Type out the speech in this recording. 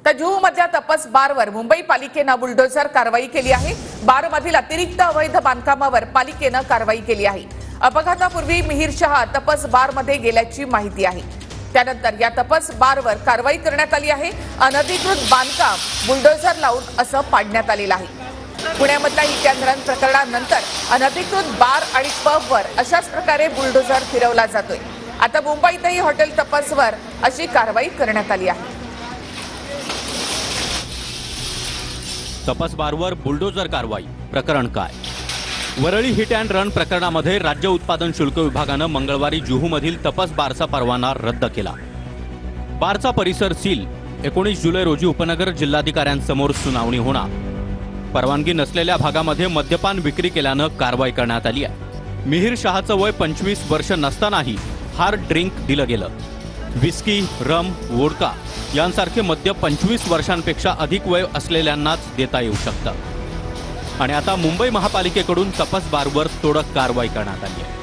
तर जुहूमधल्या तपस बारवर मुंबई पालिकेनं बुलडोझर कारवाई केली आहे। बारमधील अतिरिक्त अवैध बांधकामावर पालिकेनं कारवाई केली आहे। अपघातापूर्वी मिहिर शहा तपस बारमध्ये गेल्याची माहिती आहे। त्यानंतर या तपस बारवर कारवाई करण्यात आली आहे। अनधिकृत बांधकाम बुलडोझर लावून असं पाडण्यात आलेलं आहे। पुण्यामधल्या हिट अँड रन प्रकरणानंतर अनधिकृत बार आणि पबवर अशाच प्रकारे बुलडोझर फिरवला जातोय। आता मुंबईतही हॉटेल तपसवर अशी कारवाई करण्यात आली आहे। तपस बारवर बुलडोझर कारवाई प्रकरण काय? वरळी हिट अँड रन प्रकरणामध्ये राज्य उत्पादन शुल्क विभागानं मंगळवारी जुहूमधील तपस बारचा परवाना रद्द केला। बारचा परिसर सील 19 जुलै रोजी उपनगर जिल्हाधिकाऱ्यांसमोर सुनावणी होणार। परवानगी नसलेल्या भागामध्ये मद्यपान विक्री केल्यानं कारवाई करण्यात आली आहे। मिहिर शहाचं वय 25 वर्ष नसतानाही हार्ड ड्रिंक दिलं गेलं। विस्की, रम, वोडका यांसारखे मद्य 25 वर्षांपेक्षा अधिक वय असलेल्यांनाच देता येऊ शकतं। आणि आता मुंबई महापालिकेकडून तपस बारवर तोडक कारवाई करण्यात आली आहे।